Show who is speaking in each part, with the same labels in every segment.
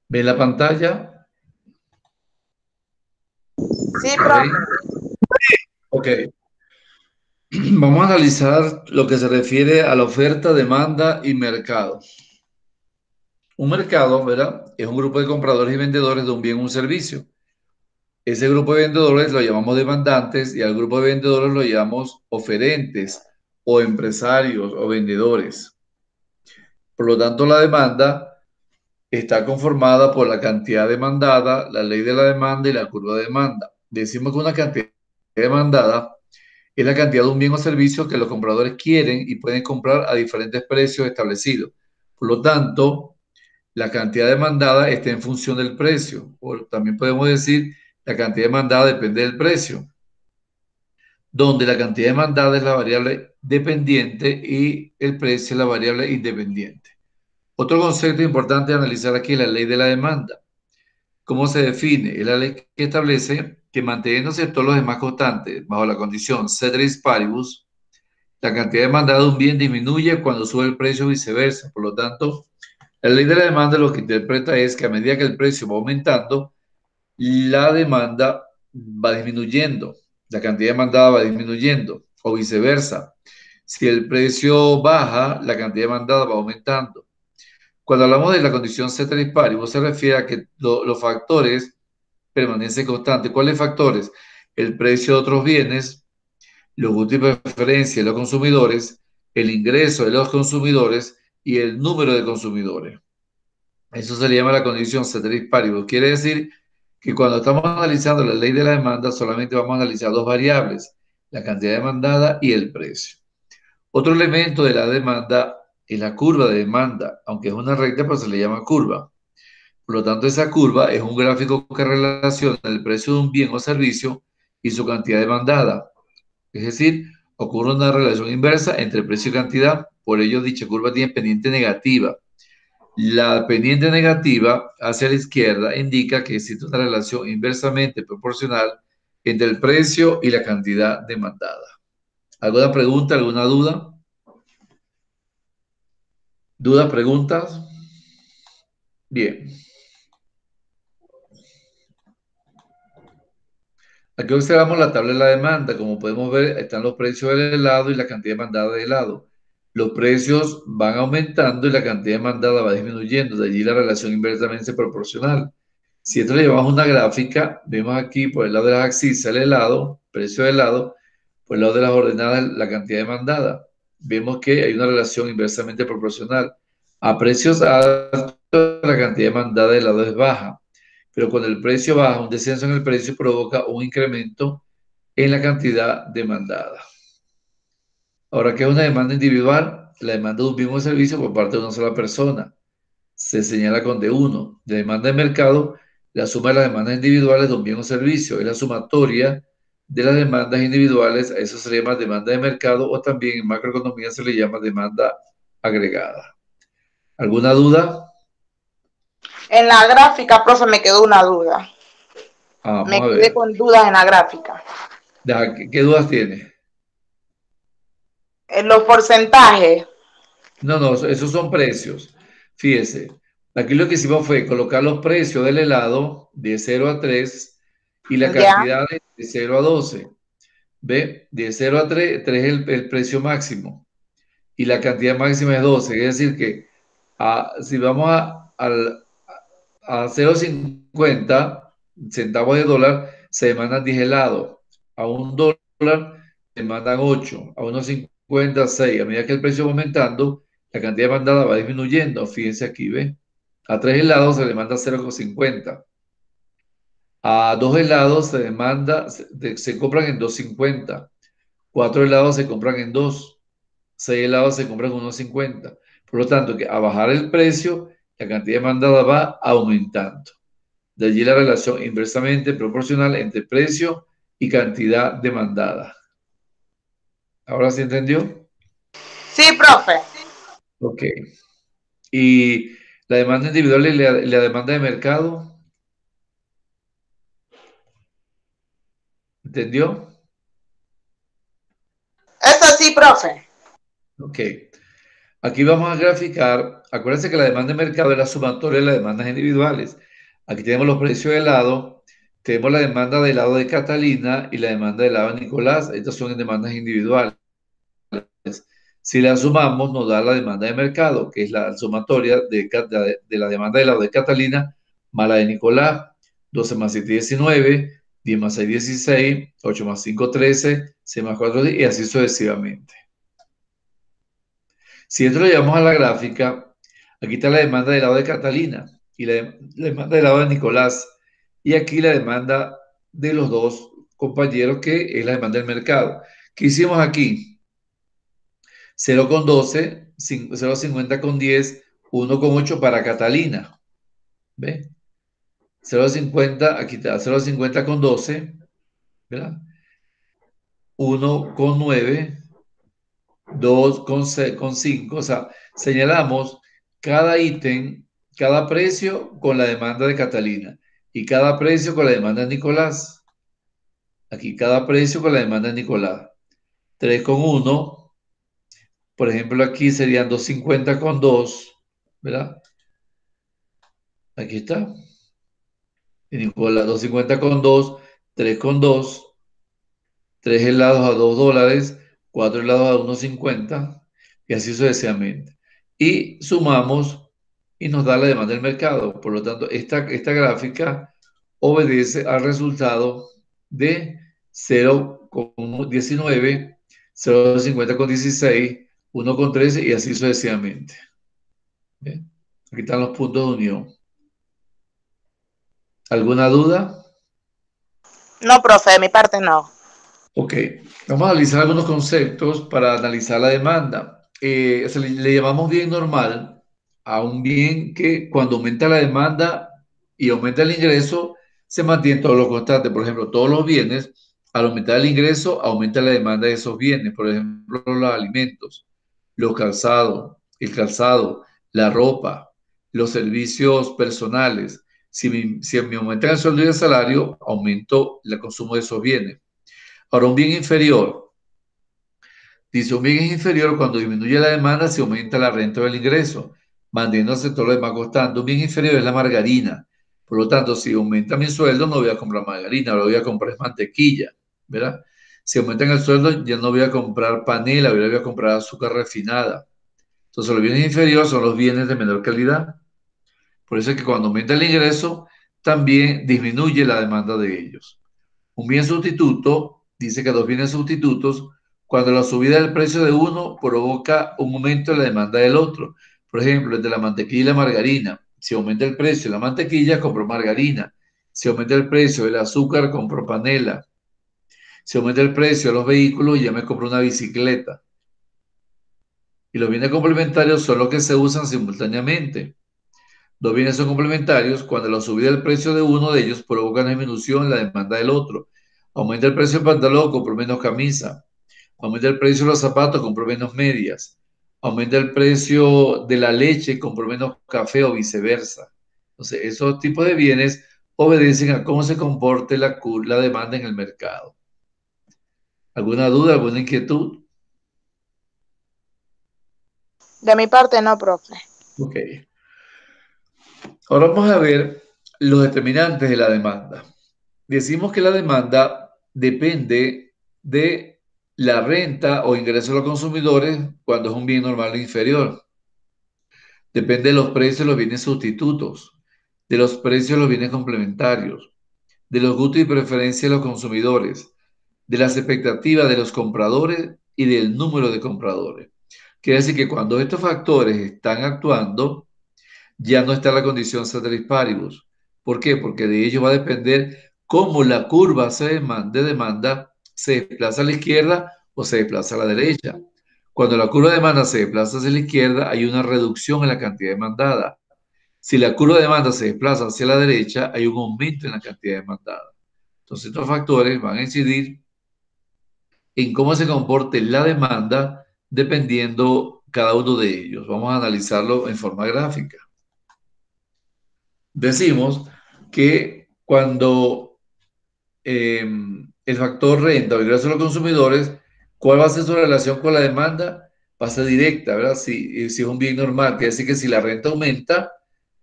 Speaker 1: ¿Ven la pantalla?
Speaker 2: Sí,
Speaker 1: ¿La ven?
Speaker 2: profe.
Speaker 1: Ok. Vamos a analizar lo que se refiere a la oferta, demanda y mercado. Un mercado, ¿verdad? Es un grupo de compradores y vendedores de un bien o un servicio. Ese grupo de vendedores lo llamamos demandantes y al grupo de vendedores lo llamamos oferentes o empresarios o vendedores. Por lo tanto, la demanda está conformada por la cantidad demandada, la ley de la demanda y la curva de demanda. Decimos que una cantidad demandada es la cantidad de un bien o servicio que los compradores quieren y pueden comprar a diferentes precios establecidos. Por lo tanto, la cantidad demandada está en función del precio. O también podemos decir la cantidad demandada depende del precio, donde la cantidad demandada es la variable dependiente y el precio es la variable independiente. Otro concepto importante de analizar aquí es la ley de la demanda. ¿Cómo se define? Es la ley que establece que manteniéndose todos los demás constantes bajo la condición ceteris paribus, la cantidad demandada de un bien disminuye cuando sube el precio o viceversa. Por lo tanto, la ley de la demanda lo que interpreta es que a medida que el precio va aumentando, la demanda va disminuyendo, la cantidad demandada va disminuyendo o viceversa. Si el precio baja, la cantidad demandada va aumentando. Cuando hablamos de la condición ceteris paribus, se refiere a que los factores permanecen constantes. ¿Cuáles factores? El precio de otros bienes, los gustos y preferencias de los consumidores, el ingreso de los consumidores y el número de consumidores. Eso se le llama la condición ceteris paribus. Quiere decir que cuando estamos analizando la ley de la demanda, solamente vamos a analizar dos variables, la cantidad demandada y el precio. Otro elemento de la demanda es la curva de demanda, aunque es una recta, pero se le llama curva. Por lo tanto, esa curva es un gráfico que relaciona el precio de un bien o servicio y su cantidad demandada. Es decir, ocurre una relación inversa entre precio y cantidad, por ello dicha curva tiene pendiente negativa. La pendiente negativa hacia la izquierda indica que existe una relación inversamente proporcional entre el precio y la cantidad demandada. ¿Alguna pregunta, alguna duda? ¿Dudas, preguntas? Bien. Aquí observamos la tabla de la demanda. Como podemos ver, están los precios del helado y la cantidad demandada de helado. Los precios van aumentando y la cantidad demandada va disminuyendo. De allí la relación inversamente proporcional. Si esto le llevamos una gráfica, vemos aquí por el lado de las axis el helado, precio de helado, por el lado de las ordenadas la cantidad demandada. Vemos que hay una relación inversamente proporcional. A precios altos, la cantidad demandada de helado es baja, pero cuando el precio baja, un descenso en el precio provoca un incremento en la cantidad demandada. Ahora, ¿qué es una demanda individual? La demanda de un mismo servicio por parte de una sola persona. Se señala con D1. La demanda de mercado, la suma de las demandas individuales de un bien o servicio. Es la sumatoria de las demandas individuales. A eso se le llama demanda de mercado o también en macroeconomía se le llama demanda agregada. ¿Alguna duda?
Speaker 2: En la gráfica, profe, me quedó una duda.
Speaker 1: Vamos
Speaker 2: Me
Speaker 1: a
Speaker 2: quedé
Speaker 1: ver.
Speaker 2: con dudas en la gráfica.
Speaker 1: ¿Qué dudas tiene?
Speaker 2: En los porcentajes.
Speaker 1: No, no, esos son precios. Fíjese, aquí lo que hicimos fue colocar los precios del helado de 0 a 3 y la
Speaker 2: Ya,
Speaker 1: cantidad de 0 a 12. ¿Ve? De 0 a 3, 3 es el precio máximo y la cantidad máxima es 12. Es decir, que si vamos a 0,50 centavos de dólar, se demandan 10 helados. A $1 se demandan 8. A 1,50, 6. A medida que el precio va aumentando, la cantidad demandada va disminuyendo. Fíjense aquí, ¿ve? A 3 helados se demanda 0,50. A 2 helados se compran en 2,50. 4 helados se compran en 2. 6 helados se compran en 1,50. Por lo tanto, que a bajar el precio, la cantidad demandada va aumentando. De allí la relación inversamente proporcional entre precio y cantidad demandada. ¿Ahora sí entendió?
Speaker 2: sí, profe.
Speaker 1: Ok. ¿Y la demanda individual y la demanda de mercado? ¿Entendió?
Speaker 2: Eso sí, profe.
Speaker 1: Ok. Aquí vamos a graficar Acuérdense que la demanda de mercado es la sumatoria de las demandas individuales. Aquí tenemos los precios de helado, tenemos la demanda de helado de Catalina y la demanda de helado de Nicolás. Estas son demandas individuales. Si la sumamos, nos da la demanda de mercado, que es la sumatoria de la demanda de helado de Catalina más la de Nicolás. 12 más 7, 19, 10 más 6, 16, 8 más 5, 13, 6 más 4, 10, y así sucesivamente. Si esto lo llevamos a la gráfica, aquí está la demanda del lado de Catalina y la demanda del lado de Nicolás. Y aquí la demanda de los dos compañeros, que es la demanda del mercado. ¿Qué hicimos aquí? 0,12, 0,50 con 10, 1,8 para Catalina. ¿Ve? 0,50, aquí está, 0,50 con 12, ¿verdad? 1,9, 2,5. O sea, señalamos cada ítem, cada precio con la demanda de Catalina y cada precio con la demanda de Nicolás. Aquí cada precio con la demanda de Nicolás. 3,1, por ejemplo, aquí serían 2,50 con 2, ¿verdad? Aquí está. Y Nicolás, 2,50 con 2, 3 con 2, 3 helados a $2, 4 helados a 1,50, y así sucesivamente. Y sumamos y nos da la demanda del mercado. Por lo tanto, esta gráfica obedece al resultado de 0,19, 0,50 con 16, 1 con 13 y así sucesivamente. ¿Bien? Aquí están los puntos de unión. ¿Alguna duda?
Speaker 2: No, profe, de mi parte no.
Speaker 1: Ok, vamos a analizar algunos conceptos para analizar la demanda. Le llamamos bien normal a un bien que cuando aumenta la demanda y aumenta el ingreso, se mantiene todo lo constante. Por ejemplo, todos los bienes, al aumentar el ingreso, aumenta la demanda de esos bienes. Por ejemplo, los alimentos, los calzados, el calzado, la ropa, los servicios personales. Si me aumenta el sueldo y el salario, aumento el consumo de esos bienes. Ahora, un bien inferior. Dice, un bien es inferior cuando disminuye la demanda, se aumenta la renta o el ingreso, manteniéndose todo lo demás costando. Un bien inferior es la margarina. Por lo tanto, si aumenta mi sueldo, no voy a comprar margarina, lo voy a comprar mantequilla, ¿verdad? Si aumenta el sueldo, ya no voy a comprar panela, voy a comprar azúcar refinada. Entonces, los bienes inferiores son los bienes de menor calidad. Por eso es que cuando aumenta el ingreso, también disminuye la demanda de ellos. Un bien sustituto dice que dos bienes sustitutos, cuando la subida del precio de uno provoca un aumento en la demanda del otro. Por ejemplo, el de la mantequilla y la margarina. Si aumenta el precio de la mantequilla, compro margarina. Si aumenta el precio del azúcar, compro panela. Si aumenta el precio de los vehículos, ya me compro una bicicleta. Y los bienes complementarios son los que se usan simultáneamente. Dos bienes son complementarios cuando la subida del precio de uno de ellos provoca una disminución en la demanda del otro. Aumenta el precio del pantalón, compro menos camisa. Aumenta el precio de los zapatos, compro menos medias. Aumenta el precio de la leche, compro menos café o viceversa. Entonces, esos tipos de bienes obedecen a cómo se comporte la demanda en el mercado. ¿Alguna duda, alguna inquietud?
Speaker 2: De mi parte no, profe.
Speaker 1: Ok. Ahora vamos a ver los determinantes de la demanda. Decimos que la demanda depende de la renta o ingresos de los consumidores cuando es un bien normal o inferior. Depende de los precios de los bienes sustitutos, de los precios de los bienes complementarios, de los gustos y preferencias de los consumidores, de las expectativas de los compradores y del número de compradores. Quiere decir que cuando estos factores están actuando, ya no está la condición ceteris paribus. ¿Por qué? Porque de ello va a depender cómo la curva de demanda se desplaza a la izquierda o se desplaza a la derecha. Cuando la curva de demanda se desplaza hacia la izquierda, hay una reducción en la cantidad demandada. Si la curva de demanda se desplaza hacia la derecha, hay un aumento en la cantidad demandada. Entonces, estos factores van a incidir en cómo se comporte la demanda dependiendo cada uno de ellos. Vamos a analizarlo en forma gráfica. Decimos que cuando el factor renta o ingreso de los consumidores, ¿cuál va a ser su relación con la demanda? va a ser directa, ¿verdad? Si es un bien normal, quiere decir que si la renta aumenta,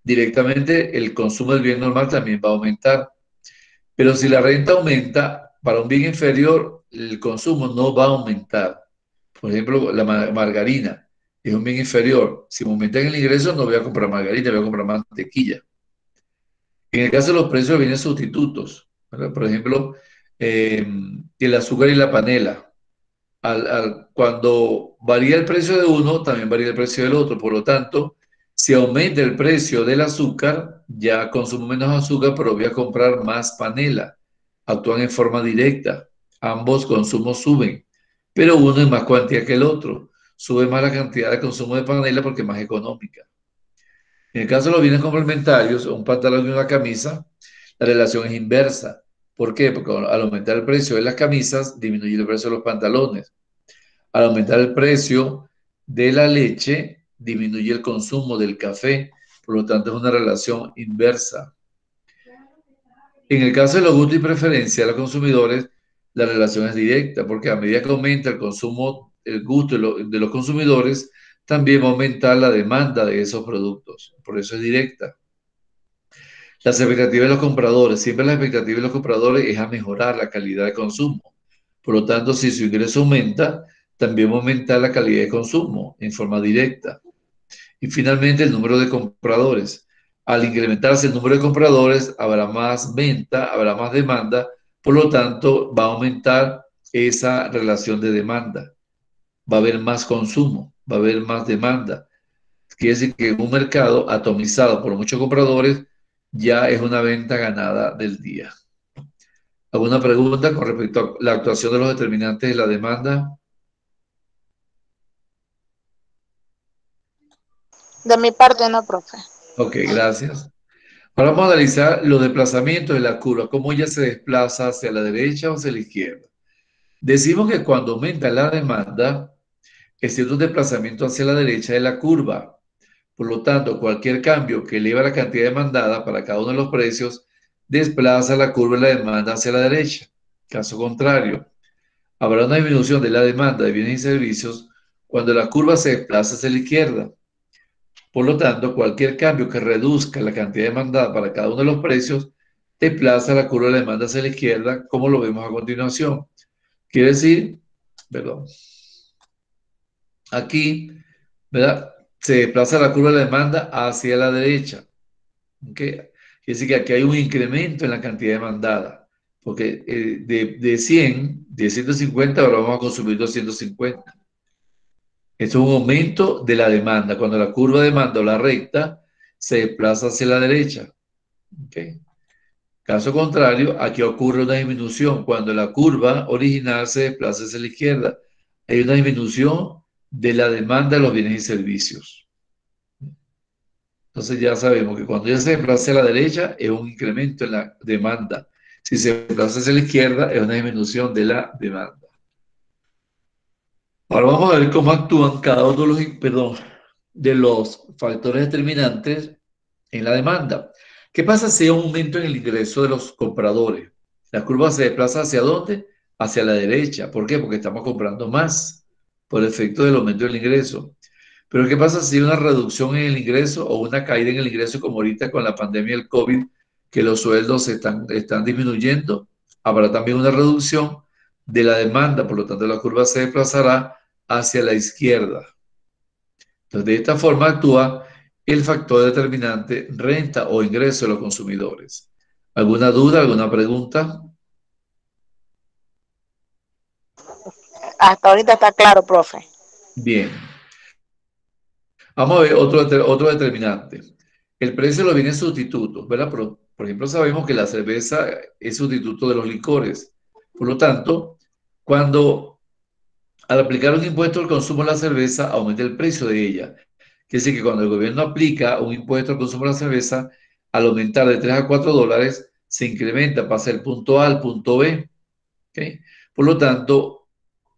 Speaker 1: directamente el consumo del bien normal también va a aumentar. Pero si la renta aumenta, para un bien inferior, el consumo no va a aumentar. Por ejemplo, la margarina es un bien inferior. Si me aumentan el ingreso, no voy a comprar margarina, voy a comprar mantequilla. En el caso de los precios vienen sustitutos, ¿verdad? Por ejemplo, el azúcar y la panela. Cuando varía el precio de uno, también varía el precio del otro. Por lo tanto, si aumenta el precio del azúcar, ya consumo menos azúcar, pero voy a comprar más panela. Actúan en forma directa. Ambos consumos suben, pero uno en más cuantía que el otro. Sube más la cantidad de consumo de panela porque es más económica. En el caso de los bienes complementarios, un pantalón y una camisa, la relación es inversa. ¿Por qué? Porque al aumentar el precio de las camisas, disminuye el precio de los pantalones. Al aumentar el precio de la leche, disminuye el consumo del café. Por lo tanto, es una relación inversa. En el caso de los gustos y preferencias de los consumidores, la relación es directa, porque a medida que aumenta el consumo, el gusto de los consumidores, también va a aumentar la demanda de esos productos. Por eso es directa. Las expectativas de los compradores, siempre la expectativa de los compradores es a mejorar la calidad de consumo. Por lo tanto, si su ingreso aumenta, también va a aumentar la calidad de consumo en forma directa. Y finalmente, el número de compradores. Al incrementarse el número de compradores, habrá más venta, habrá más demanda, por lo tanto, va a aumentar esa relación de demanda. Va a haber más consumo, va a haber más demanda. Quiere decir que en un mercado atomizado por muchos compradores, ya es una venta ganada del día. ¿Alguna pregunta con respecto a la actuación de los determinantes de la demanda?
Speaker 2: De mi parte no, profe.
Speaker 1: Ok, gracias. Ahora vamos a analizar los desplazamientos de la curva, cómo ella se desplaza hacia la derecha o hacia la izquierda. Decimos que cuando aumenta la demanda, existe un desplazamiento hacia la derecha de la curva. Por lo tanto, cualquier cambio que eleva la cantidad demandada para cada uno de los precios desplaza la curva de la demanda hacia la derecha. Caso contrario, habrá una disminución de la demanda de bienes y servicios cuando la curva se desplaza hacia la izquierda. Por lo tanto, cualquier cambio que reduzca la cantidad demandada para cada uno de los precios desplaza la curva de la demanda hacia la izquierda, como lo vemos a continuación. Quiere decir, perdón, aquí, ¿verdad? Se desplaza la curva de la demanda hacia la derecha. ¿Okay? Quiere decir que aquí hay un incremento en la cantidad demandada, porque de 100, de 150, ahora vamos a consumir 250. Esto es un aumento de la demanda. Cuando la curva de demanda o la recta se desplaza hacia la derecha. ¿Okay? Caso contrario, aquí ocurre una disminución. Cuando la curva original se desplaza hacia la izquierda, hay una disminución de la demanda de los bienes y servicios. Entonces ya sabemos que cuando ya se desplaza a la derecha es un incremento en la demanda. Si se desplaza hacia la izquierda es una disminución de la demanda. Ahora vamos a ver cómo actúan cada uno de los factores determinantes en la demanda. ¿Qué pasa si hay un aumento en el ingreso de los compradores? La curva se desplaza ¿hacia dónde? Hacia la derecha. ¿Por qué? Porque estamos comprando más por efecto del aumento del ingreso. Pero ¿qué pasa si hay una reducción en el ingreso o una caída en el ingreso como ahorita con la pandemia del COVID, que los sueldos están disminuyendo? Habrá también una reducción de la demanda, por lo tanto la curva se desplazará hacia la izquierda. Entonces, de esta forma actúa el factor determinante renta o ingreso de los consumidores. ¿Alguna duda, alguna pregunta?
Speaker 2: Hasta ahorita está claro, profe.
Speaker 1: Bien. Vamos a ver otro determinante. El precio de los bienes sustitutos, ¿verdad? Por ejemplo, sabemos que la cerveza es sustituto de los licores. Por lo tanto, cuando al aplicar un impuesto al consumo de la cerveza, aumenta el precio de ella. Quiere decir que cuando el gobierno aplica un impuesto al consumo de la cerveza, al aumentar de 3 a 4 dólares, se incrementa, pasa del punto A al punto B. ¿Okay? Por lo tanto,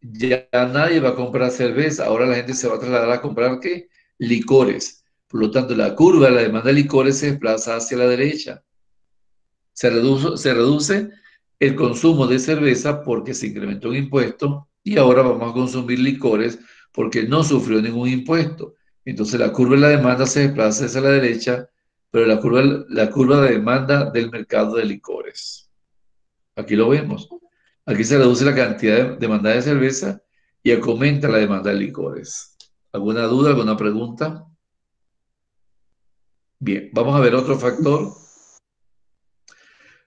Speaker 1: ya nadie va a comprar cerveza, ahora la gente se va a trasladar a comprar ¿qué? Licores. Por lo tanto, la curva de la demanda de licores se desplaza hacia la derecha. Se reduce el consumo de cerveza porque se incrementó un impuesto y ahora vamos a consumir licores porque no sufrió ningún impuesto. Entonces la curva de la demanda se desplaza hacia la derecha, pero la curva de demanda del mercado de licores. Aquí lo vemos. Aquí se reduce la cantidad de demanda de cerveza y aumenta la demanda de licores. ¿Alguna duda, alguna pregunta? Bien, vamos a ver otro factor.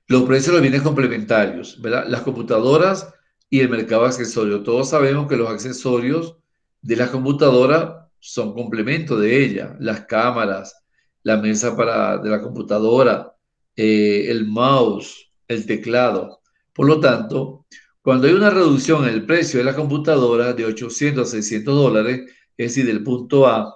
Speaker 1: Los precios de los bienes complementarios, ¿verdad? Las computadoras y el mercado de accesorios. Todos sabemos que los accesorios de las computadoras son complementos de ella. Las cámaras, la mesa de la computadora, el mouse, el teclado. Por lo tanto, cuando hay una reducción en el precio de la computadora de 800 a 600 dólares, es decir, del punto A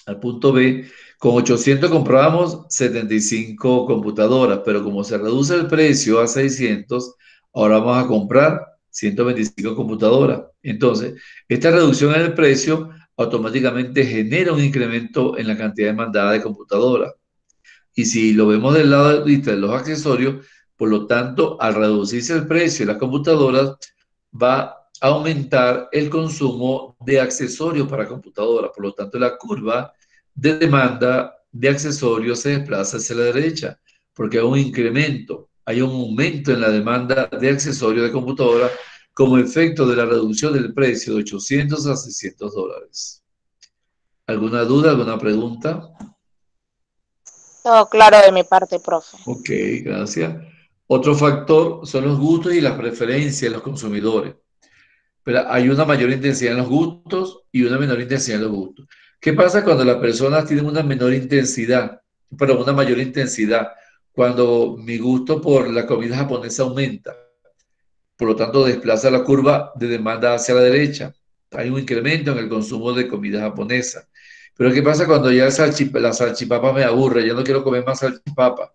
Speaker 1: al punto B, con 800 comprábamos 75 computadoras, pero como se reduce el precio a 600, ahora vamos a comprar 125 computadoras. Entonces, esta reducción en el precio automáticamente genera un incremento en la cantidad demandada de computadoras. Y si lo vemos del lado de los accesorios, por lo tanto, al reducirse el precio de las computadoras, va a aumentar el consumo de accesorios para computadoras. Por lo tanto, la curva de demanda de accesorios se desplaza hacia la derecha, porque hay un incremento, hay un aumento en la demanda de accesorios de computadora como efecto de la reducción del precio de 800 a 600 dólares. ¿Alguna duda, alguna pregunta?
Speaker 2: Todo claro de mi parte, profe.
Speaker 1: Ok, gracias. Otro factor son los gustos y las preferencias de los consumidores. Pero hay una mayor intensidad en los gustos y una menor intensidad en los gustos. ¿Qué pasa cuando las personas tienen una menor intensidad, pero una mayor intensidad? Cuando mi gusto por la comida japonesa aumenta, por lo tanto desplaza la curva de demanda hacia la derecha. Hay un incremento en el consumo de comida japonesa. Pero ¿qué pasa cuando ya la salchipapa me aburre? Ya no quiero comer más salchipapa.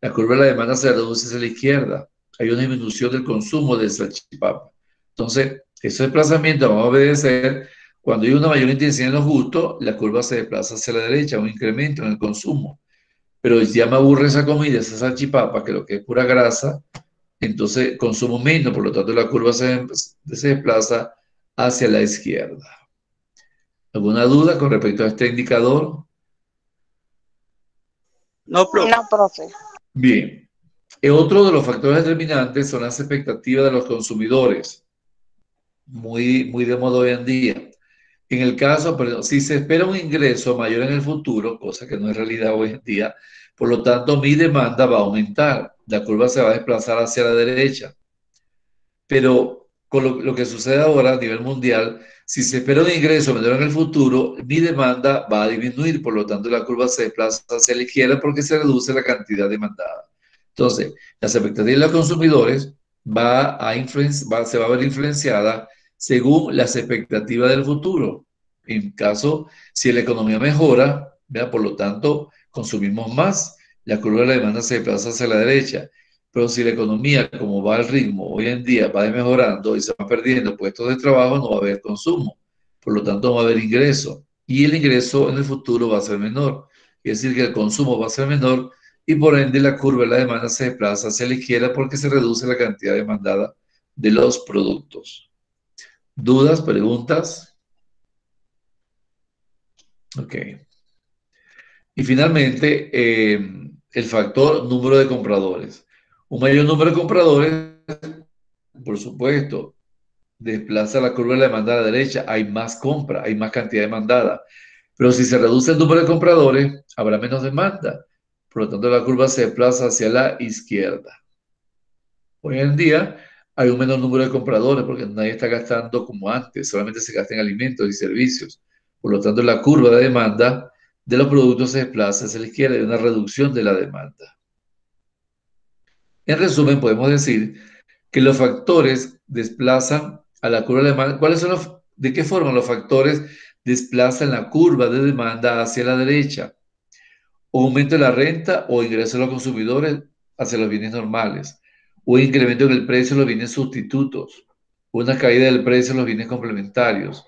Speaker 1: La curva de la demanda se reduce hacia la izquierda. Hay una disminución del consumo de salchipapa. Entonces, ese desplazamiento vamos a obedecer. Cuando hay una mayor intensidad en los gustos, la curva se desplaza hacia la derecha, un incremento en el consumo. Pero ya me aburre esa comida, esa salchipapa, que lo que es pura grasa, entonces consumo menos, por lo tanto la curva se desplaza hacia la izquierda. ¿Alguna duda con respecto a este indicador?
Speaker 2: No, profe. No, profe.
Speaker 1: Bien. Otro de los factores determinantes son las expectativas de los consumidores, muy de moda hoy en día. En el caso, perdón, si se espera un ingreso mayor en el futuro, cosa que no es realidad hoy en día, por lo tanto mi demanda va a aumentar, la curva se va a desplazar hacia la derecha. Pero con lo que sucede ahora a nivel mundial, si se espera un ingreso menor en el futuro, mi demanda va a disminuir, por lo tanto la curva se desplaza hacia la izquierda porque se reduce la cantidad demandada. Entonces, las expectativas de los consumidores se va a ver influenciada según las expectativas del futuro. En caso, si la economía mejora, ¿verdad? Por lo tanto, consumimos más, la curva de la demanda se desplaza hacia la derecha. Pero si la economía, como va al ritmo hoy en día, va mejorando y se van perdiendo puestos de trabajo, no va a haber consumo. Por lo tanto, no va a haber ingreso. Y el ingreso en el futuro va a ser menor. Es decir, que el consumo va a ser menor y por ende la curva de la demanda se desplaza hacia la izquierda porque se reduce la cantidad demandada de los productos. ¿Dudas, preguntas? Ok. Y finalmente, el factor número de compradores. Un mayor número de compradores, por supuesto, desplaza la curva de la demanda a la derecha. Hay más compra, hay más cantidad demandada. Pero si se reduce el número de compradores, habrá menos demanda. Por lo tanto, la curva se desplaza hacia la izquierda. Hoy en día hay un menor número de compradores porque nadie está gastando como antes, solamente se gasta en alimentos y servicios. Por lo tanto, la curva de demanda de los productos se desplaza hacia la izquierda y hay una reducción de la demanda. En resumen, podemos decir que los factores desplazan a la curva de demanda. ¿De qué forma los factores desplazan la curva de demanda hacia la derecha? O aumento de la renta o ingreso de los consumidores hacia los bienes normales, o incremento en el precio de los bienes sustitutos, una caída del precio de los bienes complementarios,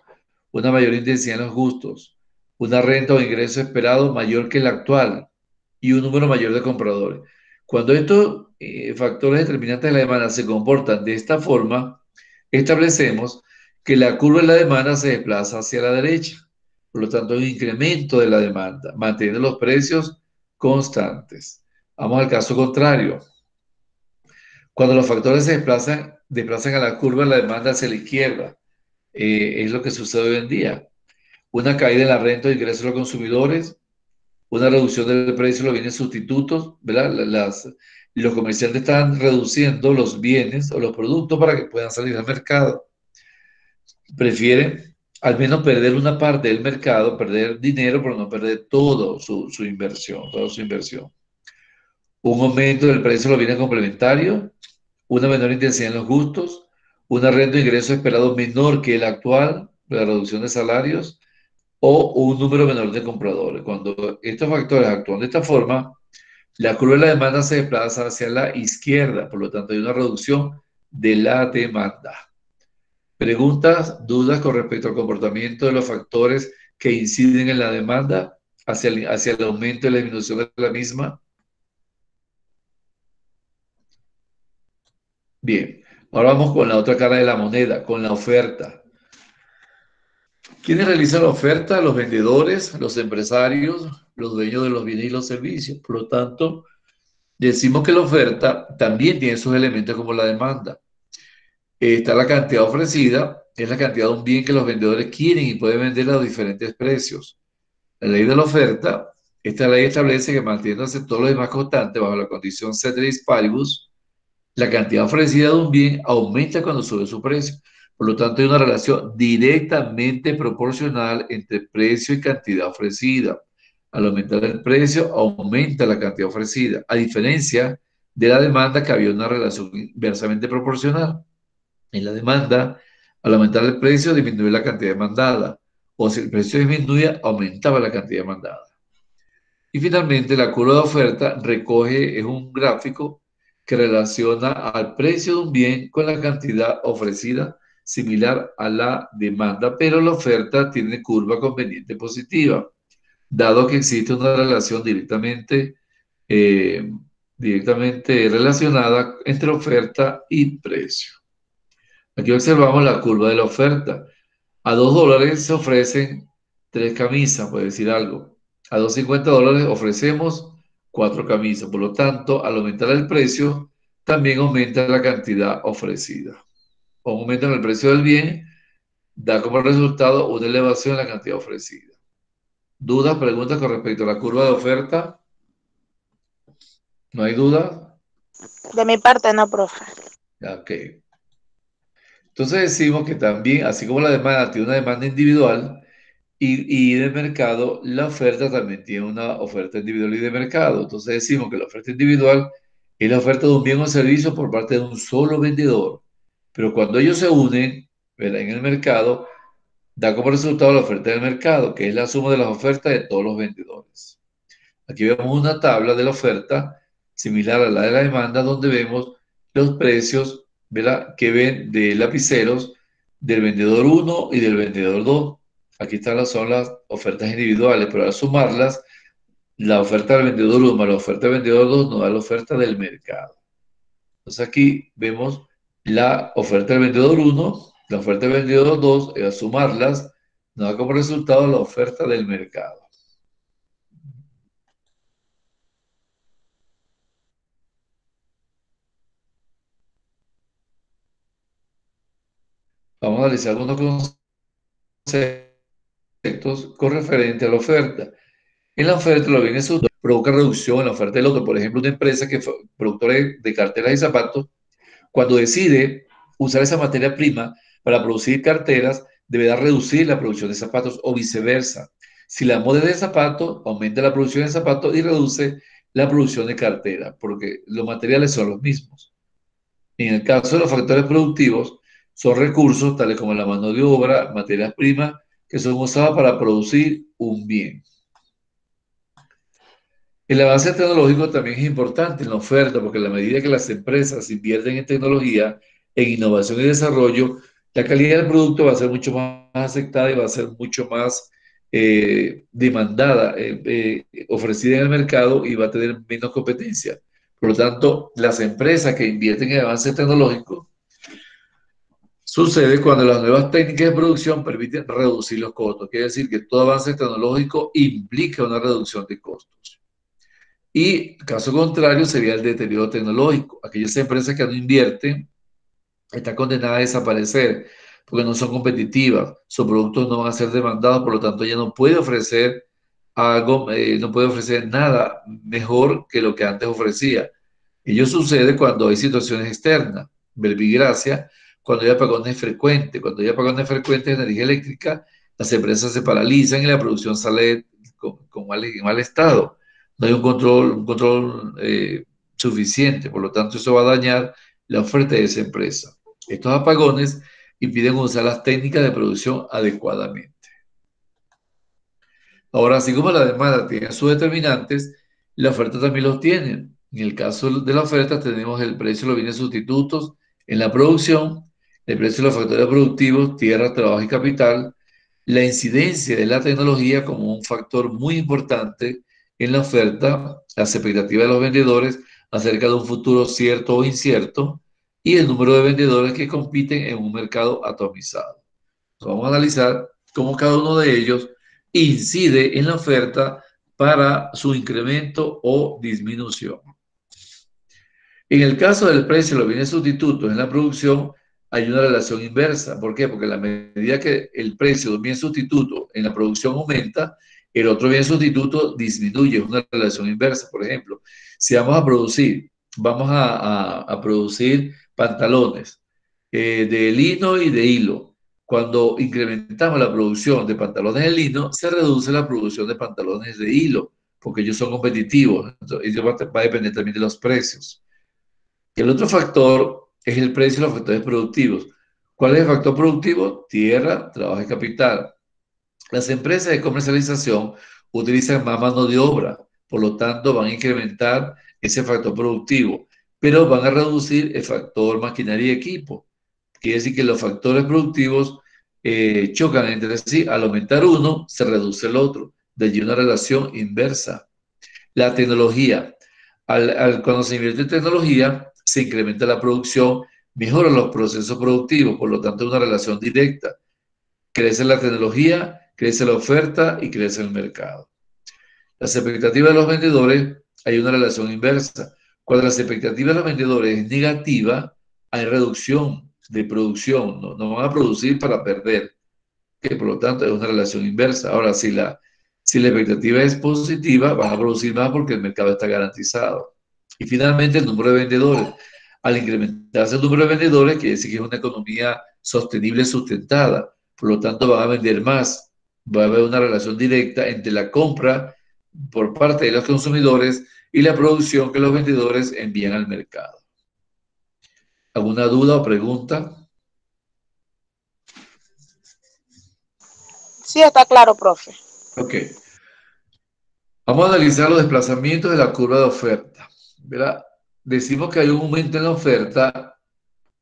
Speaker 1: una mayor intensidad en los gustos, una renta o ingreso esperado mayor que el actual y un número mayor de compradores. Cuando estos factores determinantes de la demanda se comportan de esta forma, establecemos que la curva de la demanda se desplaza hacia la derecha. Por lo tanto, hay un incremento de la demanda, manteniendo los precios constantes. Vamos al caso contrario. Cuando los factores se desplazan a la curva de la demanda hacia la izquierda, es lo que sucede hoy en día. Una caída en la renta de ingresos de los consumidores, una reducción del precio de los bienes sustitutos, ¿verdad? Los comerciantes están reduciendo los bienes o los productos para que puedan salir al mercado. Prefieren al menos perder una parte del mercado, perder dinero, pero no perder todo su inversión, toda su inversión. Un aumento del precio de los bienes complementarios, una menor intensidad en los gustos, una renta de ingresos esperado menor que el actual, la reducción de salarios, o un número menor de compradores. Cuando estos factores actúan de esta forma, la curva de la demanda se desplaza hacia la izquierda, por lo tanto hay una reducción de la demanda. Preguntas, dudas con respecto al comportamiento de los factores que inciden en la demanda hacia el aumento y la disminución de la misma. Bien, ahora vamos con la otra cara de la moneda, con la oferta. ¿Quiénes realizan la oferta? Los vendedores, los empresarios, los dueños de los bienes y los servicios. Por lo tanto, decimos que la oferta también tiene sus elementos como la demanda. Está la cantidad ofrecida, es la cantidad de un bien que los vendedores quieren y pueden vender a diferentes precios. La ley de la oferta, esta ley establece que manteniéndose todos los demás constantes bajo la condición ceteris paribus, la cantidad ofrecida de un bien aumenta cuando sube su precio. Por lo tanto, hay una relación directamente proporcional entre precio y cantidad ofrecida. Al aumentar el precio, aumenta la cantidad ofrecida, a diferencia de la demanda que había una relación inversamente proporcional. En la demanda, al aumentar el precio, disminuye la cantidad demandada, o si el precio disminuye, aumentaba la cantidad demandada. Y finalmente, la curva de oferta es un gráfico que relaciona al precio de un bien con la cantidad ofrecida, similar a la demanda, pero la oferta tiene curva conveniente positiva, dado que existe una relación eh, directamente relacionada entre oferta y precio. Aquí observamos la curva de la oferta. A $2 se ofrecen 3 camisas, por decir algo. A $2.50 ofrecemos 4 camisas. Por lo tanto, al aumentar el precio, también aumenta la cantidad ofrecida. Un aumento en el precio del bien da como resultado una elevación en la cantidad ofrecida. ¿Dudas, preguntas con respecto a la curva de oferta? ¿No hay duda?
Speaker 2: De mi parte, no, profe.
Speaker 1: Ok. Entonces decimos que también, así como la demanda tiene una demanda individual, y de mercado, la oferta también tiene una oferta individual y de mercado. Entonces decimos que la oferta individual es la oferta de un bien o servicio por parte de un solo vendedor. Pero cuando ellos se unen, ¿verdad?, en el mercado, da como resultado la oferta del mercado, que es la suma de las ofertas de todos los vendedores. Aquí vemos una tabla de la oferta similar a la de la demanda, donde vemos los precios, ¿verdad?, que ven de lapiceros del vendedor 1 y del vendedor 2. Aquí son las ofertas individuales, pero al sumarlas, la oferta del vendedor 1 más la oferta del vendedor 2 nos da la oferta del mercado. Entonces aquí vemos la oferta del vendedor 1, la oferta del vendedor 2, y al sumarlas, nos da como resultado la oferta del mercado. Vamos a analizar algunos conceptos con referente a la oferta. En la oferta, los bienes provoca reducción en la oferta del otro. Por ejemplo, una empresa que fue productora de carteras y zapatos, cuando decide usar esa materia prima para producir carteras, deberá reducir la producción de zapatos o viceversa. Si la moda es de zapatos, aumenta la producción de zapatos y reduce la producción de carteras, porque los materiales son los mismos. En el caso de los factores productivos, son recursos tales como la mano de obra, materias primas, que son usadas para producir un bien. El avance tecnológico también es importante en la oferta, porque a la medida que las empresas invierten en tecnología, en innovación y desarrollo, la calidad del producto va a ser mucho más aceptada y va a ser mucho más demandada, ofrecida en el mercado y va a tener menos competencia. Por lo tanto, las empresas que invierten en avance tecnológico Sucede cuando las nuevas técnicas de producción permiten reducir los costos. Quiere decir que todo avance tecnológico implica una reducción de costos. Y caso contrario sería el deterioro tecnológico. Aquellas empresas que no invierten están condenadas a desaparecer porque no son competitivas, sus productos no van a ser demandados, por lo tanto ya no puede ofrecer algo, no puede ofrecer nada mejor que lo que antes ofrecía. Ello sucede cuando hay situaciones externas, verbigracia, cuando hay apagones frecuentes. Cuando hay apagones frecuentes de energía eléctrica, las empresas se paralizan y la producción sale en mal estado. No hay un control suficiente, por lo tanto eso va a dañar la oferta de esa empresa. Estos apagones impiden usar las técnicas de producción adecuadamente. Ahora, así como la demanda tiene sus determinantes, la oferta también los tiene. En el caso de la oferta tenemos el precio de los bienes sustitutos en la producción, el precio de los factores productivos, tierra, trabajo y capital, la incidencia de la tecnología como un factor muy importante en la oferta, las expectativas de los vendedores acerca de un futuro cierto o incierto y el número de vendedores que compiten en un mercado atomizado. Vamos a analizar cómo cada uno de ellos incide en la oferta para su incremento o disminución. En el caso del precio de los bienes sustitutos en la producción, hay una relación inversa. ¿Por qué? Porque a la medida que el precio de un bien sustituto en la producción aumenta, el otro bien sustituto disminuye. Es una relación inversa. Por ejemplo, si vamos a producir pantalones de lino y de hilo. Cuando incrementamos la producción de pantalones de lino, se reduce la producción de pantalones de hilo, porque ellos son competitivos. Entonces, ello va a depender también de los precios. El otro factor es el precio de los factores productivos. ¿Cuál es el factor productivo? Tierra, trabajo y capital. Las empresas de comercialización utilizan más mano de obra, por lo tanto van a incrementar ese factor productivo, pero van a reducir el factor maquinaria y equipo. Quiere decir que los factores productivos chocan entre sí. Al aumentar uno, se reduce el otro. De allí una relación inversa. La tecnología. Cuando se invierte en tecnología, se incrementa la producción, mejora los procesos productivos, por lo tanto, una relación directa. Crece la tecnología, crece la oferta y crece el mercado. Las expectativas de los vendedores, hay una relación inversa. Cuando las expectativas de los vendedores es negativa, hay reducción de producción, no van a producir para perder, que por lo tanto es una relación inversa. Ahora, si la expectativa es positiva, van a producir más porque el mercado está garantizado. Y finalmente, el número de vendedores. Al incrementarse el número de vendedores, quiere decir que es una economía sostenible, sustentada. Por lo tanto, van a vender más. Va a haber una relación directa entre la compra por parte de los consumidores y la producción que los vendedores envían al mercado. ¿Alguna duda o pregunta?
Speaker 2: Sí, está claro, profe.
Speaker 1: Ok. Vamos a analizar los desplazamientos de la curva de oferta. ¿Verdad? Decimos que hay un aumento en la oferta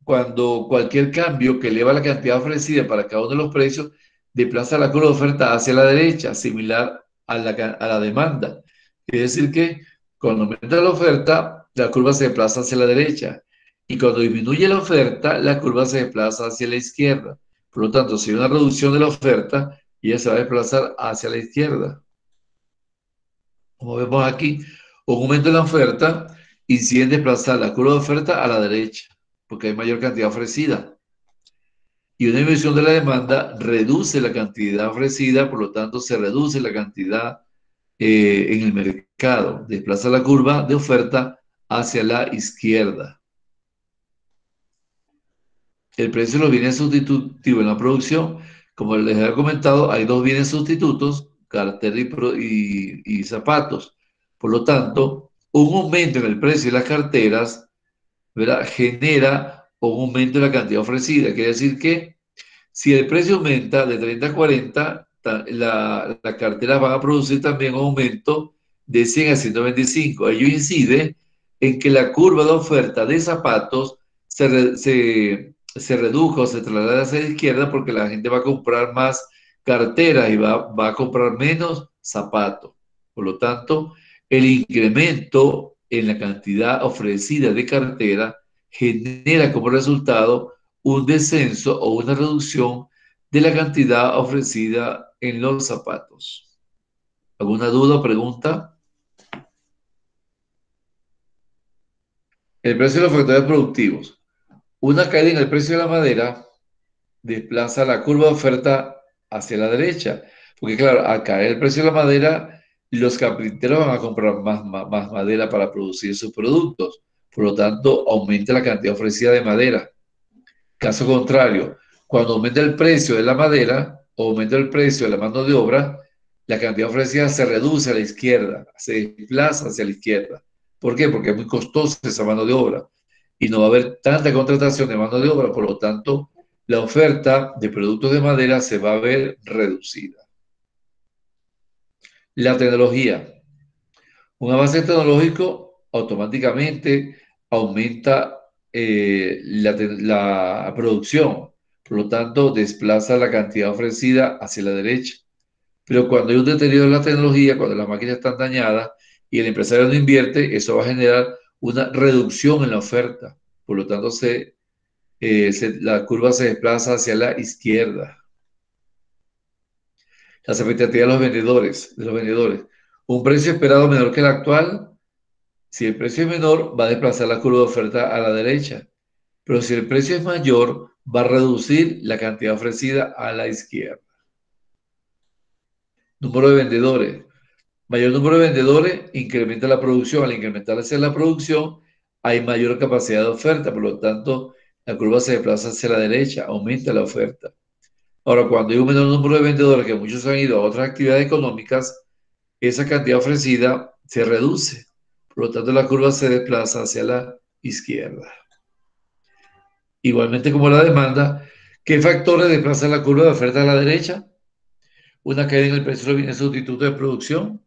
Speaker 1: cuando cualquier cambio que eleva la cantidad ofrecida para cada uno de los precios desplaza la curva de oferta hacia la derecha, similar a la demanda. Quiere decir que cuando aumenta la oferta, la curva se desplaza hacia la derecha. Y cuando disminuye la oferta, la curva se desplaza hacia la izquierda. Por lo tanto, si hay una reducción de la oferta, ella se va a desplazar hacia la izquierda. Como vemos aquí, un aumento en la oferta incide en desplazar la curva de oferta a la derecha, porque hay mayor cantidad ofrecida. Y una disminución de la demanda reduce la cantidad ofrecida, por lo tanto se reduce la cantidad en el mercado. Desplaza la curva de oferta hacia la izquierda. El precio de los bienes sustitutivos en la producción, como les había comentado, hay dos bienes sustitutos, cartera y zapatos. Por lo tanto, un aumento en el precio de las carteras, ¿verdad?, genera un aumento en la cantidad ofrecida. Quiere decir que si el precio aumenta de 30 a 40, las carteras van a producir también un aumento de 100 a 125. Ello incide en que la curva de oferta de zapatos se redujo o se traslada hacia la izquierda porque la gente va a comprar más carteras y va a comprar menos zapatos. Por lo tanto, el incremento en la cantidad ofrecida de cartera genera como resultado un descenso o una reducción de la cantidad ofrecida en los zapatos. ¿Alguna duda o pregunta? El precio de los factores productivos. Una caída en el precio de la madera desplaza la curva de oferta hacia la derecha. Porque claro, al caer el precio de la madera, los carpinteros van a comprar más madera para producir sus productos. Por lo tanto, aumenta la cantidad ofrecida de madera. Caso contrario, cuando aumenta el precio de la madera o aumenta el precio de la mano de obra, la cantidad ofrecida se reduce a la izquierda, se desplaza hacia la izquierda. ¿Por qué? Porque es muy costosa esa mano de obra y no va a haber tanta contratación de mano de obra, por lo tanto, la oferta de productos de madera se va a ver reducida. La tecnología. Un avance tecnológico automáticamente aumenta la producción, por lo tanto desplaza la cantidad ofrecida hacia la derecha. Pero cuando hay un deterioro en la tecnología, cuando las máquinas están dañadas y el empresario no invierte, eso va a generar una reducción en la oferta. Por lo tanto, la curva se desplaza hacia la izquierda. Las expectativas de los vendedores. Un precio esperado menor que el actual. Si el precio es menor, va a desplazar la curva de oferta a la derecha, pero si el precio es mayor, va a reducir la cantidad ofrecida a la izquierda. Número de vendedores. Mayor número de vendedores incrementa la producción. Al incrementarse la producción, hay mayor capacidad de oferta, por lo tanto, la curva se desplaza hacia la derecha, aumenta la oferta. Ahora, cuando hay un menor número de vendedores, que muchos han ido a otras actividades económicas, esa cantidad ofrecida se reduce. Por lo tanto, la curva se desplaza hacia la izquierda. Igualmente como la demanda, ¿qué factores desplazan la curva de oferta a la derecha? Una caída en el precio de los bienes sustitutos de producción,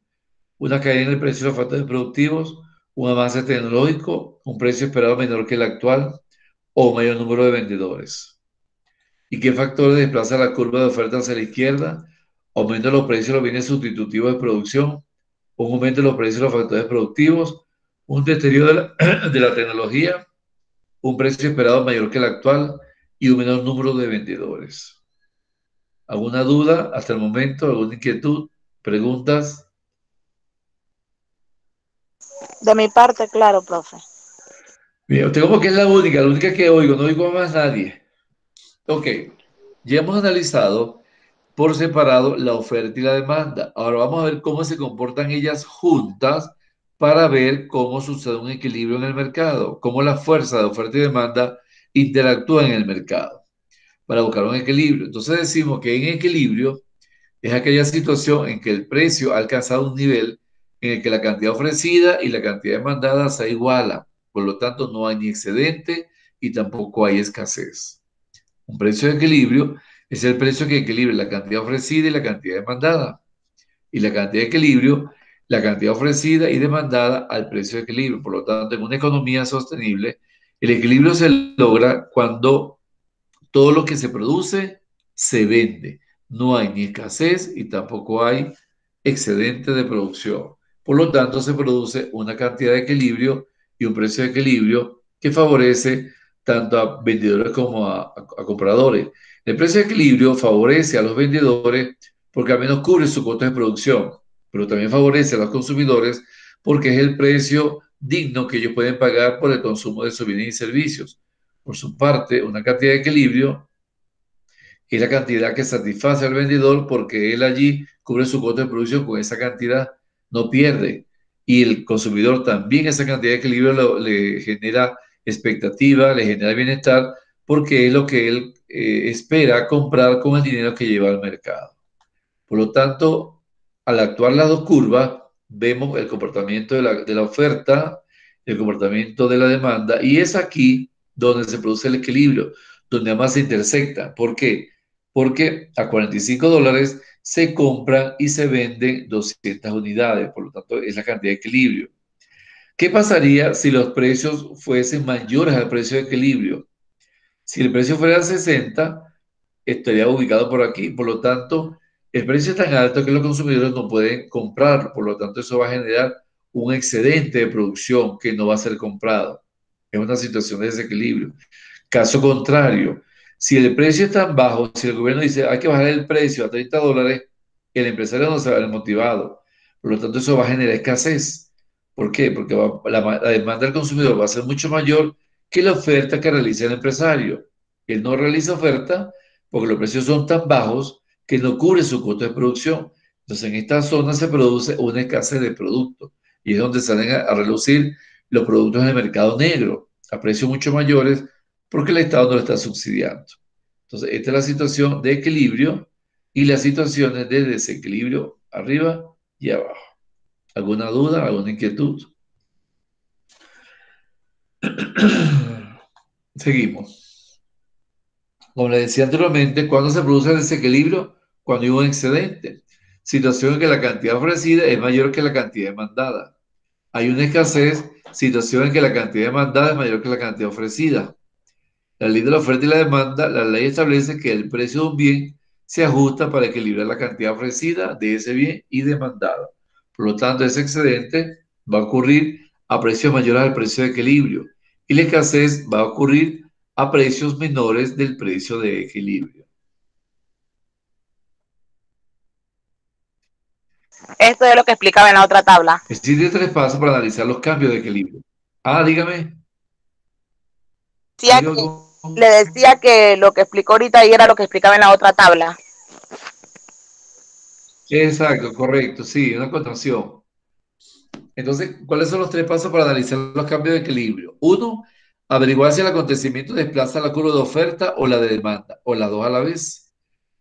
Speaker 1: una caída en el precio de los factores productivos, un avance tecnológico, un precio esperado menor que el actual o un mayor número de vendedores. ¿Y qué factores desplazan la curva de oferta hacia la izquierda? Aumento de los precios de los bienes sustitutivos de producción, un aumento de los precios de los factores productivos, un deterioro de la tecnología, un precio esperado mayor que el actual y un menor número de vendedores. ¿Alguna duda hasta el momento? ¿Alguna inquietud? ¿Preguntas?
Speaker 2: De mi parte, claro, profe.
Speaker 1: Bien, usted como que es la única que oigo, no oigo a más nadie. Ok, ya hemos analizado por separado la oferta y la demanda. Ahora vamos a ver cómo se comportan ellas juntas para ver cómo sucede un equilibrio en el mercado, cómo la fuerza de oferta y demanda interactúan en el mercado para buscar un equilibrio. Entonces decimos que en equilibrio es aquella situación en que el precio ha alcanzado un nivel en el que la cantidad ofrecida y la cantidad demandada se igualan. Por lo tanto, no hay ni excedente y tampoco hay escasez. Un precio de equilibrio es el precio que equilibra la cantidad ofrecida y la cantidad demandada. Y la cantidad de equilibrio, la cantidad ofrecida y demandada al precio de equilibrio. Por lo tanto, en una economía sostenible, el equilibrio se logra cuando todo lo que se produce se vende. No hay ni escasez y tampoco hay excedente de producción. Por lo tanto, se produce una cantidad de equilibrio y un precio de equilibrio que favorece tanto a vendedores como a compradores. El precio de equilibrio favorece a los vendedores porque al menos cubre su costo de producción, pero también favorece a los consumidores porque es el precio digno que ellos pueden pagar por el consumo de sus bienes y servicios. Por su parte, una cantidad de equilibrio es la cantidad que satisface al vendedor porque él allí cubre su costo de producción, con esa cantidad no pierde. Y el consumidor también esa cantidad de equilibrio le genera expectativa, le genera bienestar, porque es lo que él espera comprar con el dinero que lleva al mercado. Por lo tanto, al actuar las dos curvas, vemos el comportamiento de la oferta, el comportamiento de la demanda, y es aquí donde se produce el equilibrio, donde ambas se intersectan. ¿Por qué? Porque a $45 se compran y se venden 200 unidades, por lo tanto es la cantidad de equilibrio. ¿Qué pasaría si los precios fuesen mayores al precio de equilibrio? Si el precio fuera 60, estaría ubicado por aquí. Por lo tanto, el precio es tan alto que los consumidores no pueden comprarlo. Por lo tanto, eso va a generar un excedente de producción que no va a ser comprado. Es una situación de desequilibrio. Caso contrario, Si el precio es tan bajo, si el gobierno dice hay que bajar el precio a $30, el empresario no se va a ver motivado. Por lo tanto, eso va a generar escasez. ¿Por qué? Porque la demanda del consumidor va a ser mucho mayor que la oferta que realiza el empresario. Él no realiza oferta porque los precios son tan bajos que no cubre su costo de producción. Entonces, en esta zona se produce una escasez de productos y es donde salen a relucir los productos en el mercado negro a precios mucho mayores porque el Estado no lo está subsidiando. Entonces, esta es la situación de equilibrio y las situaciones de desequilibrio arriba y abajo. ¿Alguna duda, alguna inquietud? Seguimos. Como le decía anteriormente, ¿cuándo se produce el desequilibrio? Cuando hay un excedente. Situación en que la cantidad ofrecida es mayor que la cantidad demandada. Hay una escasez, situación en que la cantidad demandada es mayor que la cantidad ofrecida. La ley de la oferta y la demanda, la ley establece que el precio de un bien se ajusta para equilibrar la cantidad ofrecida de ese bien y demandada. Por lo tanto, ese excedente va a ocurrir a precios mayores al precio de equilibrio y la escasez va a ocurrir a precios menores del precio de equilibrio.
Speaker 2: Esto es lo que explicaba en la otra tabla.
Speaker 1: Existen tres pasos para analizar los cambios de equilibrio. Ah, dígame,
Speaker 2: Decía
Speaker 1: diga
Speaker 2: que,
Speaker 1: algo.
Speaker 2: le decía que lo que explicó ahorita ahí era lo que explicaba en la otra tabla.
Speaker 1: Exacto, correcto, sí, una acotación. Entonces, ¿cuáles son los tres pasos para analizar los cambios de equilibrio? Uno, averiguar si el acontecimiento desplaza la curva de oferta o la de demanda, o las dos a la vez.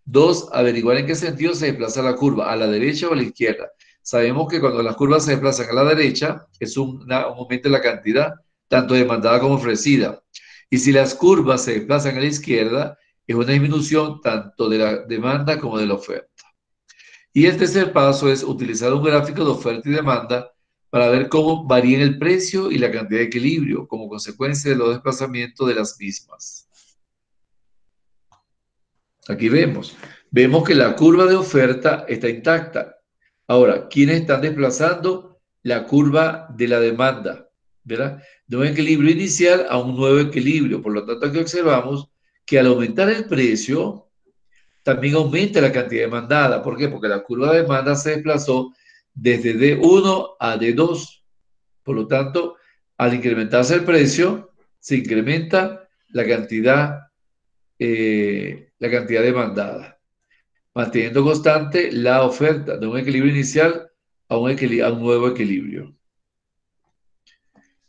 Speaker 1: Dos, averiguar en qué sentido se desplaza la curva, a la derecha o a la izquierda. Sabemos que cuando las curvas se desplazan a la derecha, es un aumento en la cantidad, tanto demandada como ofrecida. Y si las curvas se desplazan a la izquierda, es una disminución tanto de la demanda como de la oferta. Y el tercer paso es utilizar un gráfico de oferta y demanda para ver cómo varían el precio y la cantidad de equilibrio como consecuencia de los desplazamientos de las mismas. Aquí vemos que la curva de oferta está intacta. Ahora, ¿quiénes están desplazando? La curva de la demanda, ¿verdad? De un equilibrio inicial a un nuevo equilibrio. Por lo tanto, aquí observamos que al aumentar el precio, también aumenta la cantidad demandada. ¿Por qué? Porque la curva de demanda se desplazó desde D1 a D2. Por lo tanto, al incrementarse el precio, se incrementa la cantidad demandada, manteniendo constante la oferta de un equilibrio inicial a un nuevo equilibrio.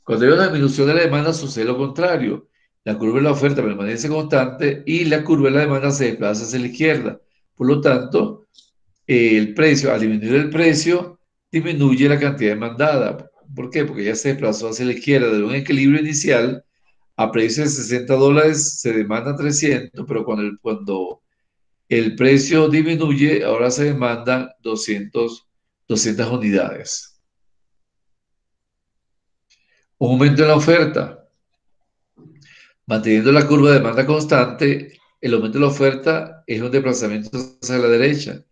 Speaker 1: Cuando hay una disminución de la demanda, sucede lo contrario. La curva de la oferta permanece constante y la curva de la demanda se desplaza hacia la izquierda. Por lo tanto, el precio, al disminuir el precio, disminuye la cantidad demandada. ¿Por qué? Porque ya se desplazó hacia la izquierda de un equilibrio inicial a precio de $60 se demanda 300, pero cuando el precio disminuye, ahora se demandan 200 unidades. Un aumento en la oferta. Manteniendo la curva de demanda constante, el aumento de la oferta es un desplazamiento hacia la derecha,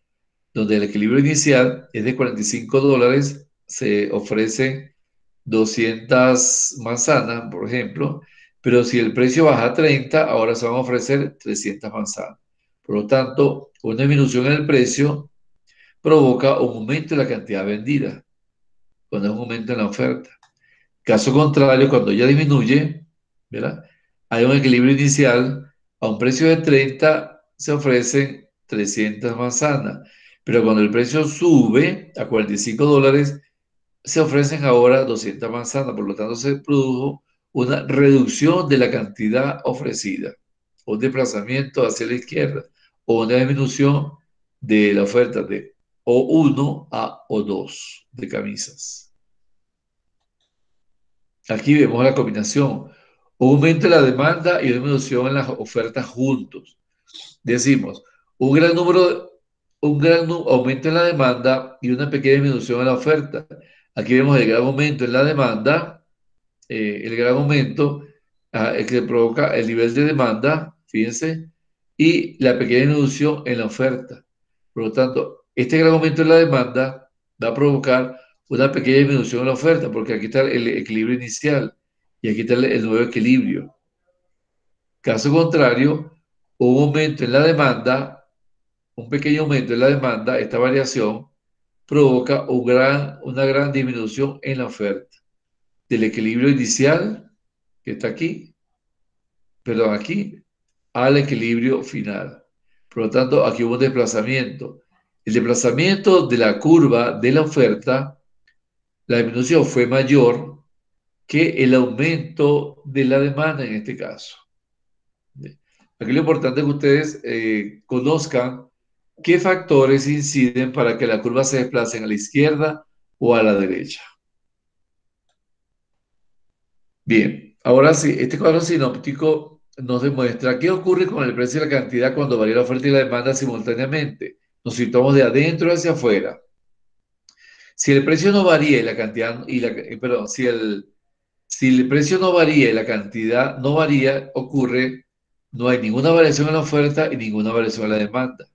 Speaker 1: donde el equilibrio inicial es de $45, se ofrecen 200 manzanas, por ejemplo, pero si el precio baja a 30, ahora se van a ofrecer 300 manzanas. Por lo tanto, una disminución en el precio provoca un aumento en la cantidad vendida, cuando es un aumento en la oferta. Caso contrario, cuando ya disminuye, ¿verdad? Hay un equilibrio inicial, a un precio de 30 se ofrecen 300 manzanas, pero cuando el precio sube a $45, se ofrecen ahora 200 manzanas, por lo tanto se produjo una reducción de la cantidad ofrecida, un desplazamiento hacia la izquierda o una disminución de la oferta de O1 a O2 de camisas. Aquí vemos la combinación, un aumento en la demanda y una disminución en las ofertas juntos. Decimos, un gran aumento en la demanda y una pequeña disminución en la oferta. Aquí vemos el gran aumento en la demanda, el gran aumento que provoca el nivel de demanda, fíjense, y la pequeña disminución en la oferta. Por lo tanto, este gran aumento en la demanda va a provocar una pequeña disminución en la oferta, porque aquí está el equilibrio inicial y aquí está el nuevo equilibrio. Caso contrario, un aumento en la demanda, un pequeño aumento en la demanda, esta variación provoca una gran disminución en la oferta del equilibrio inicial, que está aquí, perdón, aquí, al equilibrio final. Por lo tanto, aquí hubo un desplazamiento. El desplazamiento de la curva de la oferta, la disminución fue mayor que el aumento de la demanda en este caso. Aquí lo importante es que ustedes conozcan qué factores inciden para que la curva se desplace a la izquierda o a la derecha. Bien, ahora sí, este cuadro sinóptico nos demuestra qué ocurre con el precio y la cantidad cuando varía la oferta y la demanda simultáneamente. Nos situamos de adentro hacia afuera. Si el precio no varía y la cantidad, perdón, si el precio no varía y la cantidad no varía, no hay ninguna variación en la oferta y ninguna variación en la demanda.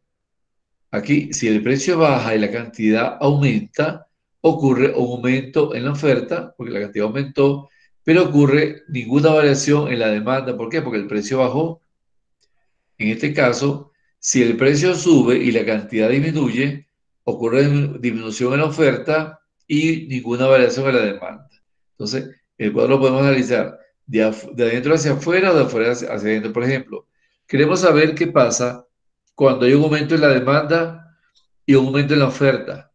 Speaker 1: Aquí, si el precio baja y la cantidad aumenta, ocurre un aumento en la oferta, porque la cantidad aumentó, pero ocurre ninguna variación en la demanda. ¿Por qué? Porque el precio bajó. En este caso, si el precio sube y la cantidad disminuye, ocurre disminución en la oferta y ninguna variación en la demanda. Entonces, el cuadro lo podemos analizar de adentro hacia afuera o de afuera hacia adentro. Por ejemplo, queremos saber qué pasa cuando hay un aumento en la demanda y un aumento en la oferta.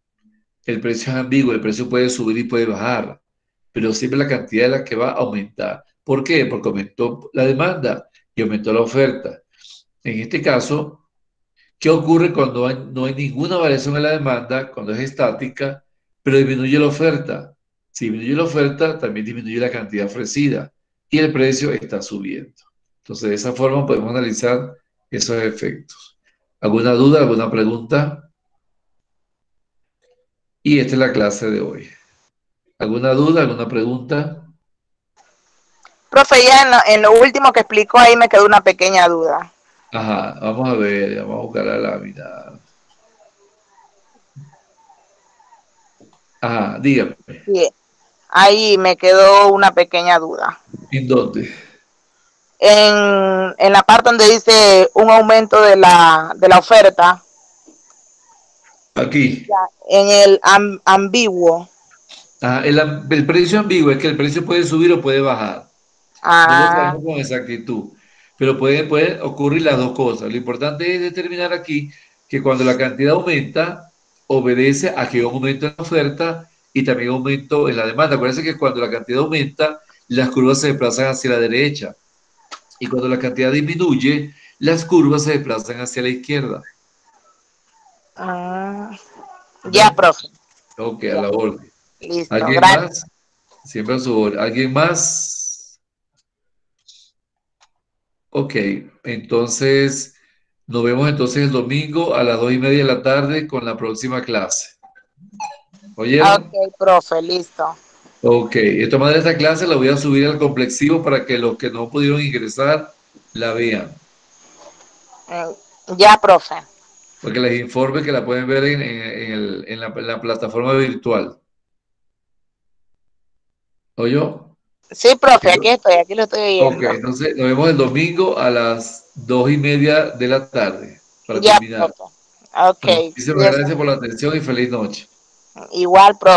Speaker 1: El precio es ambiguo, el precio puede subir y puede bajar, pero siempre la cantidad es la que va a aumentar. ¿Por qué? Porque aumentó la demanda y aumentó la oferta. En este caso, ¿qué ocurre cuando no hay ninguna variación en la demanda, cuando es estática, pero disminuye la oferta? Si disminuye la oferta, también disminuye la cantidad ofrecida y el precio está subiendo. Entonces, de esa forma podemos analizar esos efectos. ¿Alguna duda, alguna pregunta? Y esta es la clase de hoy. ¿Alguna duda, alguna pregunta?
Speaker 2: Profe, ya en lo último que explicó ahí me quedó una pequeña duda.
Speaker 1: Ajá, vamos a ver, vamos a buscar la lámina. Ajá, dígame,
Speaker 2: Sí, ahí me quedó una pequeña duda.
Speaker 1: ¿en dónde?
Speaker 2: En la parte donde dice un aumento de la oferta,
Speaker 1: Aquí.
Speaker 2: en el ambiguo.
Speaker 1: El precio ambiguo es que el precio puede subir o puede bajar. No lo
Speaker 2: Ah,
Speaker 1: sabemos con exactitud, pero puede ocurrir las dos cosas. Lo importante es determinar aquí que cuando la cantidad aumenta, obedece a que hay un aumento en la oferta y también un aumento en la demanda. Acuérdense que cuando la cantidad aumenta, las curvas se desplazan hacia la derecha y cuando la cantidad disminuye, las curvas se desplazan hacia la izquierda.
Speaker 2: ah, ya,
Speaker 1: ¿Ve?
Speaker 2: profe.
Speaker 1: Ok, a
Speaker 2: Ya,
Speaker 1: la orden.
Speaker 2: listo.
Speaker 1: ¿Alguien
Speaker 2: Gracias.
Speaker 1: más? Siempre a su orden. ¿Alguien más? Ok, entonces nos vemos entonces el domingo a las 2:30 de la tarde con la próxima clase.
Speaker 2: Ok,
Speaker 1: ¿Oyeron?
Speaker 2: profe, listo.
Speaker 1: Ok, de todas maneras esta clase la voy a subir al complexivo para que los que no pudieron ingresar la vean.
Speaker 2: Ya, profe.
Speaker 1: Porque les informe que la pueden ver en la plataforma virtual. ¿Oyó?
Speaker 2: Sí, profe, aquí lo estoy
Speaker 1: Ok,
Speaker 2: viendo.
Speaker 1: entonces nos vemos el domingo a las 2:30 de la tarde para
Speaker 2: Ya,
Speaker 1: terminar.
Speaker 2: profe. Ok,
Speaker 1: Bueno, muchísimas
Speaker 2: cuídese
Speaker 1: gracias por la
Speaker 2: mucho.
Speaker 1: atención y feliz noche.
Speaker 2: Igual, profe.